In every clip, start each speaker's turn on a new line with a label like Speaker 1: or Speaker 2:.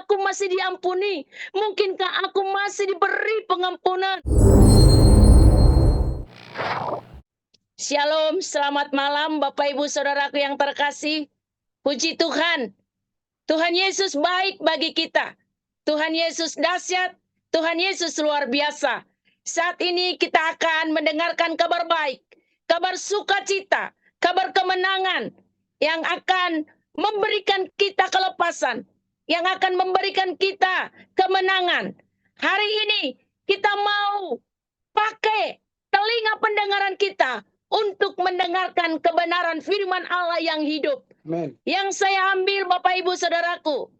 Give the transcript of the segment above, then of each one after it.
Speaker 1: aku masih diampuni? Mungkinkah aku masih diberi pengampunan? Shalom, selamat malam Bapak Ibu Saudaraku yang terkasih. Puji Tuhan, Tuhan Yesus baik bagi kita. Tuhan Yesus dahsyat, Tuhan Yesus luar biasa. Saat ini kita akan mendengarkan kabar baik, kabar sukacita, kabar kemenangan yang akan memberikan kita kelepasan, yang akan memberikan kita kemenangan. Hari ini kita mau pakai telinga pendengaran kita untuk mendengarkan kebenaran firman Allah yang hidup.
Speaker 2: Amen.
Speaker 1: Yang saya ambil Bapak Ibu Saudaraku,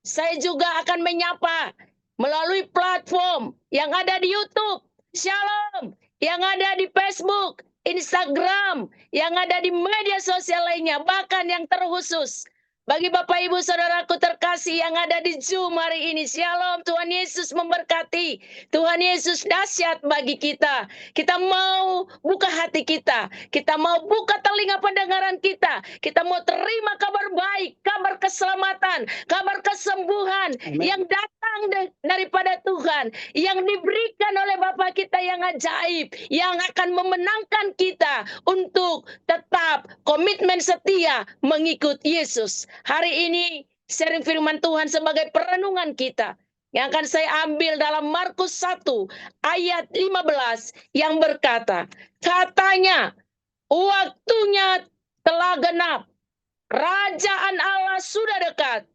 Speaker 1: saya juga akan menyapa melalui platform yang ada di YouTube, Shalom, yang ada di Facebook, Instagram, yang ada di media sosial lainnya, bahkan yang terkhusus bagi Bapak Ibu Saudaraku terkasih yang ada di Zoom hari ini. Shalom, Tuhan Yesus memberkati. Tuhan Yesus dahsyat bagi kita. Kita mau buka hati kita. Kita mau buka telinga pendengaran kita. Kita mau terima kabar baik, kabar keselamatan, kabar kesembuhan.
Speaker 2: Amen.
Speaker 1: Yang datang daripada Tuhan, yang diberikan oleh Bapa kita yang ajaib, yang akan memenangkan kita untuk tetap komitmen setia mengikut Yesus. Hari ini sharing firman Tuhan sebagai perenungan kita yang akan saya ambil dalam Markus 1 ayat 15 yang berkata, katanya waktunya telah genap, kerajaan Allah sudah dekat,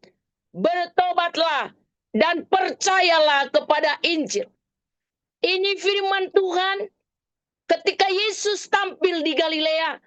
Speaker 1: bertobatlah dan percayalah kepada Injil. Ini firman Tuhan ketika Yesus tampil di Galilea.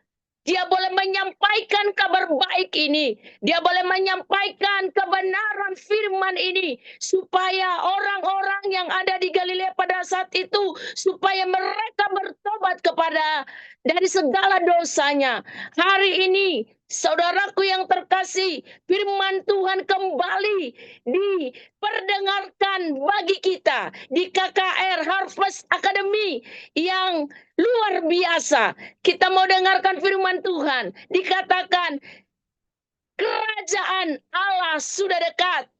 Speaker 1: Dia boleh menyampaikan kabar baik ini. Dia boleh menyampaikan kebenaran firman ini. Supaya orang-orang yang ada di Galilea pada saat itu, supaya mereka bertobat kepada dari segala dosanya. Hari ini, saudaraku yang terkasih, firman Tuhan kembali diperdengarkan bagi kita di KKR Harvest Academy yang luar biasa. Kita mau dengarkan firman Tuhan. Dikatakan kerajaan Allah sudah dekat.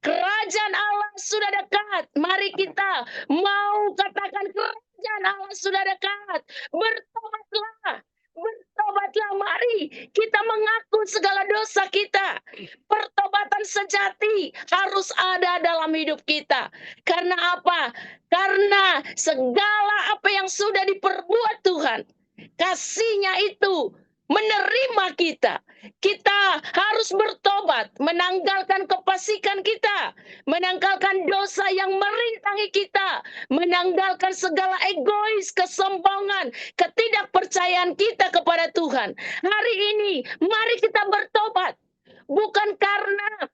Speaker 1: Kerajaan Allah sudah dekat. Mari kita mau katakan kerajaan Allah sudah dekat. Bertobatlah. Bertobatlah, mari kita mengaku segala dosa kita. Pertobatan sejati harus ada dalam hidup kita. Karena apa? Karena segala apa yang sudah diperbuat Tuhan, kasih-Nya itu menerima kita. Kita harus bertobat, menanggalkan kefasikan kita, menanggalkan dosa yang merintangi kita, menanggalkan segala egois, kesombongan, ketidakpercayaan kita kepada Tuhan. Hari ini, mari kita bertobat. Bukan karena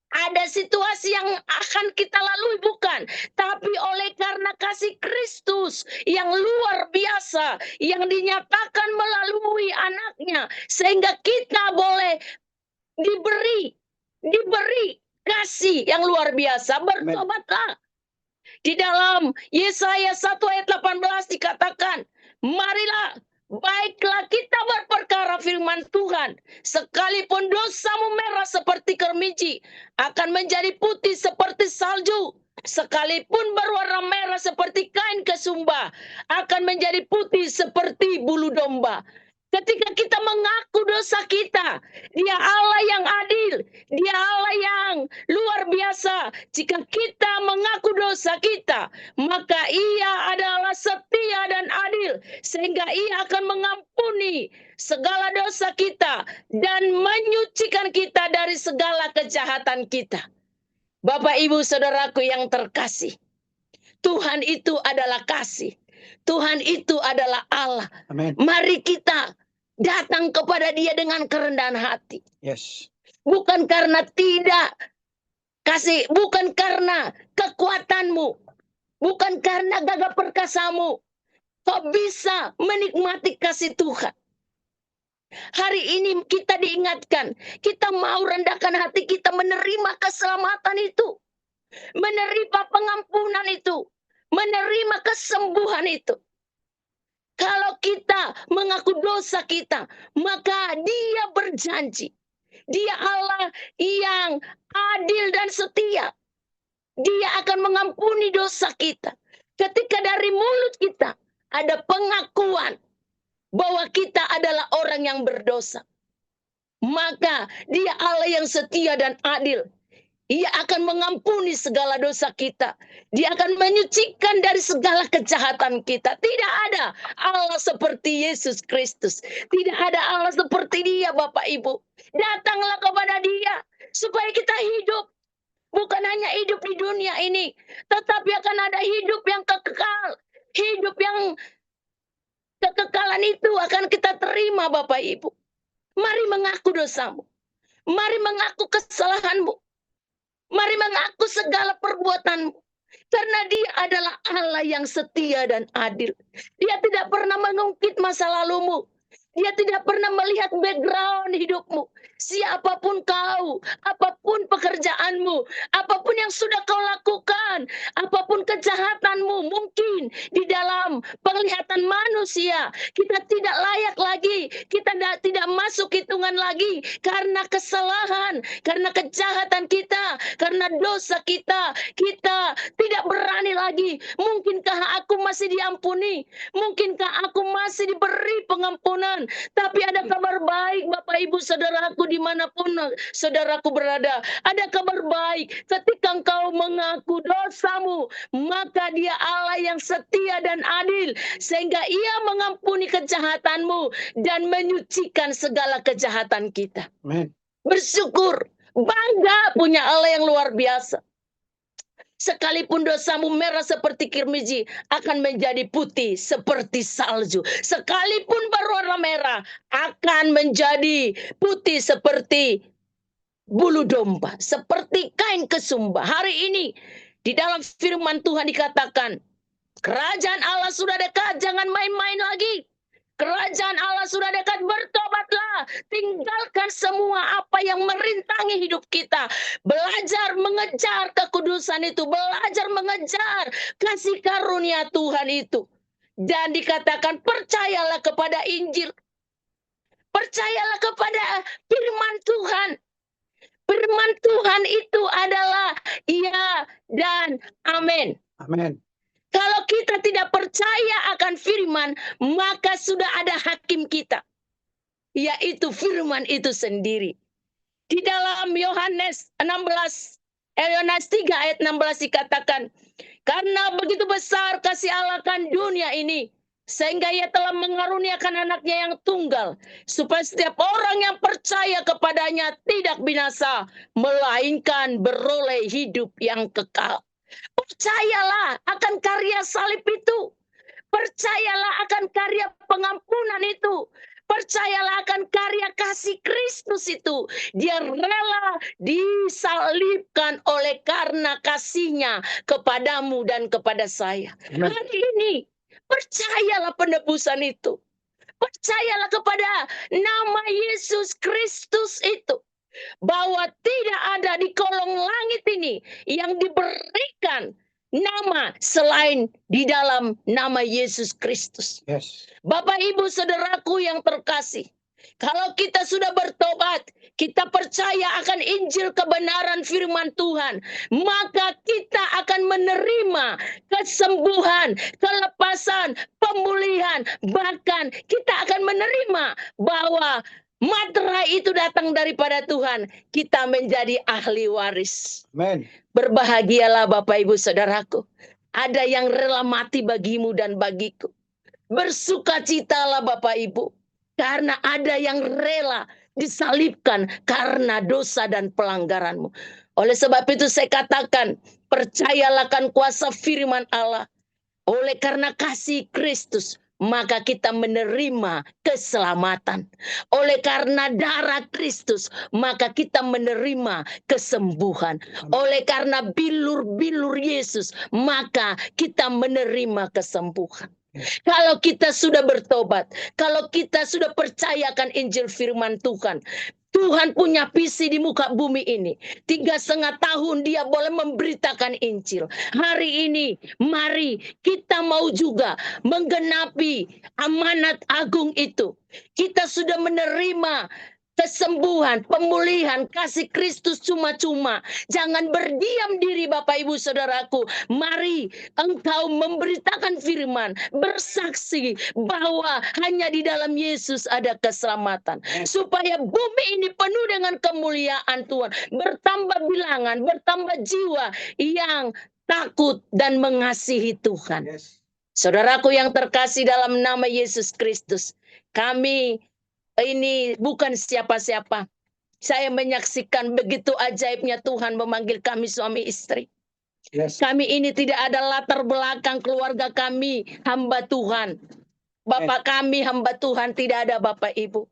Speaker 1: ada situasi yang akan kita lalui, bukan. Tapi oleh karena kasih Kristus yang luar biasa, yang dinyatakan melalui anaknya. Sehingga kita boleh diberi kasih yang luar biasa. Bertobatlah. Di dalam Yesaya 1 ayat 18 dikatakan, marilah, baiklah kita berperkara firman Tuhan. Sekalipun dosamu merah seperti kermici, akan menjadi putih seperti salju. Sekalipun berwarna merah seperti kain kesumba, akan menjadi putih seperti bulu domba. Ketika kita mengaku dosa kita, Dia Allah yang adil, Dia Allah yang luar biasa. Jika kita mengaku dosa kita, maka Ia adalah setia dan adil, sehingga Ia akan mengampuni segala dosa kita dan menyucikan kita dari segala kejahatan kita. Bapak, Ibu, Saudaraku yang terkasih, Tuhan itu adalah kasih. Tuhan itu adalah Allah.
Speaker 2: Amen.
Speaker 1: Mari kita datang kepada Dia dengan kerendahan hati.
Speaker 2: Yes.
Speaker 1: Bukan karena tidak kasih, bukan karena kekuatanmu, bukan karena gagah perkasamu, kau bisa menikmati kasih Tuhan. Hari ini kita diingatkan, kita mau rendahkan hati kita menerima keselamatan itu, menerima pengampunan itu, menerima kesembuhan itu. Kalau kita mengaku dosa kita, maka Dia berjanji, Dia Allah yang adil dan setia. Dia akan mengampuni dosa kita. Ketika dari mulut kita ada pengakuan bahwa kita adalah orang yang berdosa, maka Dia Allah yang setia dan adil. Ia akan mengampuni segala dosa kita. Dia akan menyucikan dari segala kejahatan kita. Tidak ada Allah seperti Yesus Kristus. Tidak ada Allah seperti Dia, Bapak Ibu. Datanglah kepada Dia supaya kita hidup. Bukan hanya hidup di dunia ini, tetapi akan ada hidup yang kekal. Hidup yang kekekalan itu akan kita terima, Bapak Ibu. Mari mengaku dosamu. Mari mengaku kesalahanmu. Mari mengaku segala perbuatanmu. Karena Dia adalah Allah yang setia dan adil. Dia tidak pernah mengungkit masa lalumu. Dia tidak pernah melihat background hidupmu. Siapapun kau, apapun pekerjaanmu, apapun yang sudah kau lakukan, apapun kejahatanmu, mungkin di dalam penglihatan manusia kita tidak layak lagi, kita tidak masuk hitungan lagi karena kesalahan, karena kejahatan kita, karena dosa kita. Kita tidak berani lagi. Mungkinkah aku masih diampuni? Mungkinkah aku masih diberi pengampunan? Tapi ada kabar baik, Bapak Ibu saudaraku, dimanapun saudaraku berada. Ada kabar baik ketika engkau mengaku dosamu, maka Dia Allah yang setia dan adil, sehingga Ia mengampuni kejahatanmu dan menyucikan segala kejahatan kita.
Speaker 2: Amin.
Speaker 1: Bersyukur, bangga punya Allah yang luar biasa. Sekalipun dosamu merah seperti kirmiji, akan menjadi putih seperti salju. Sekalipun berwarna merah, akan menjadi putih seperti bulu domba, seperti kain kesumba. Hari ini di dalam firman Tuhan dikatakan, kerajaan Allah sudah dekat, jangan main-main lagi. Kerajaan Allah sudah dekat, bertobatlah. Tinggalkan semua apa yang merintangi hidup kita. Belajar mengejar kekudusan itu. Belajar mengejar kasih karunia Tuhan itu. Dan dikatakan percayalah kepada Injil. Percayalah kepada firman Tuhan. Firman Tuhan itu adalah iya dan amin.
Speaker 2: Amin.
Speaker 1: Kalau kita tidak percaya akan firman, maka sudah ada hakim kita, yaitu firman itu sendiri. Di dalam Yohanes 3 ayat 16 dikatakan, karena begitu besar kasih Allah akan dunia ini, sehingga Ia telah mengaruniakan anaknya yang tunggal, supaya setiap orang yang percaya kepadanya tidak binasa, melainkan beroleh hidup yang kekal. Percayalah akan karya salib itu. Percayalah akan karya pengampunan itu. Percayalah akan karya kasih Kristus itu. Dia rela disalibkan oleh karena kasihnya kepadamu dan kepada saya.
Speaker 2: Amen.
Speaker 1: Hari ini percayalah penebusan itu. Percayalah kepada nama Yesus Kristus itu. Bahwa tidak ada di kolong langit ini yang diberikan nama selain di dalam nama Yesus Kristus.
Speaker 2: Yes.
Speaker 1: Bapak Ibu saudaraku yang terkasih, kalau kita sudah bertobat, kita percaya akan Injil kebenaran firman Tuhan, maka kita akan menerima kesembuhan, kelepasan, pemulihan, bahkan kita akan menerima bahwa materai itu datang daripada Tuhan. Kita menjadi ahli waris.
Speaker 2: Amen.
Speaker 1: Berbahagialah Bapak Ibu saudaraku. Ada yang rela mati bagimu dan bagiku. Bersukacitalah Bapak Ibu. Karena ada yang rela disalibkan karena dosa dan pelanggaranmu. Oleh sebab itu saya katakan, percayalah akan kuasa firman Allah. Oleh karena kasih Kristus, maka kita menerima keselamatan. Oleh karena darah Kristus, maka kita menerima kesembuhan. Oleh karena bilur-bilur Yesus, maka kita menerima kesembuhan. Kalau kita sudah bertobat, kalau kita sudah percayakan Injil firman Tuhan, Tuhan punya visi di muka bumi ini. 3,5 tahun Dia boleh memberitakan Injil. Hari ini, mari kita mau juga menggenapi amanat agung itu. Kita sudah menerima kesembuhan, pemulihan, kasih Kristus cuma-cuma. Jangan berdiam diri Bapak Ibu Saudaraku. Mari engkau memberitakan firman, bersaksi bahwa hanya di dalam Yesus ada keselamatan. Supaya bumi ini penuh dengan kemuliaan Tuhan. Bertambah bilangan, bertambah jiwa yang takut dan mengasihi Tuhan. Saudaraku yang terkasih dalam nama Yesus Kristus, kami ini bukan siapa-siapa. Saya menyaksikan begitu ajaibnya Tuhan memanggil kami suami istri. Kami ini tidak ada latar belakang keluarga kami, hamba Tuhan. Bapak kami hamba Tuhan, tidak ada bapak ibu.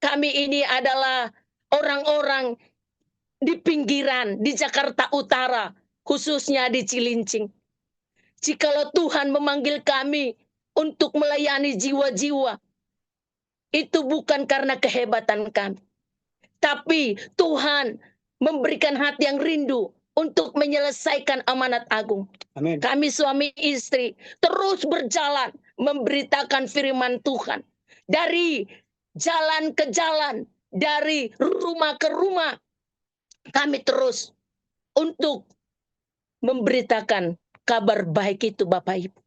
Speaker 1: Kami ini adalah orang-orang di pinggiran, di Jakarta Utara, khususnya di Cilincing. Jikalau Tuhan memanggil kami untuk melayani jiwa-jiwa, itu bukan karena kehebatan kami. Tapi Tuhan memberikan hati yang rindu untuk menyelesaikan amanat agung.
Speaker 2: Amin.
Speaker 1: Kami suami istri terus berjalan memberitakan firman Tuhan. Dari jalan ke jalan, dari rumah ke rumah, kami terus untuk memberitakan kabar baik itu Bapak Ibu.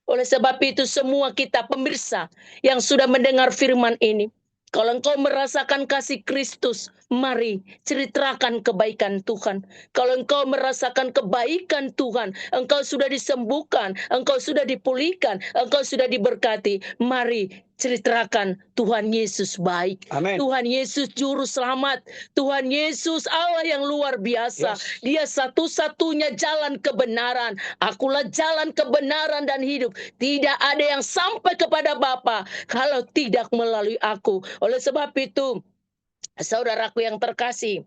Speaker 1: Oleh sebab itu semua kita pemirsa yang sudah mendengar firman ini, kalau engkau merasakan kasih Kristus, mari ceritakan kebaikan Tuhan. Kalau engkau merasakan kebaikan Tuhan, engkau sudah disembuhkan, engkau sudah dipulihkan, engkau sudah diberkati, mari ceritakan Tuhan Yesus baik.
Speaker 2: Amin.
Speaker 1: Tuhan Yesus juru selamat. Tuhan Yesus Allah yang luar biasa.
Speaker 2: Yes.
Speaker 1: Dia satu-satunya jalan kebenaran. Akulah jalan kebenaran dan hidup. Tidak ada yang sampai kepada Bapa kalau tidak melalui aku. Oleh sebab itu, saudaraku yang terkasih,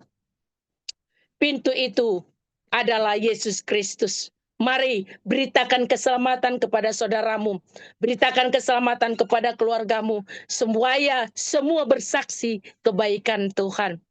Speaker 1: pintu itu adalah Yesus Kristus. Mari beritakan keselamatan kepada saudaramu. Beritakan keselamatan kepada keluargamu. Semua bersaksi kebaikan Tuhan.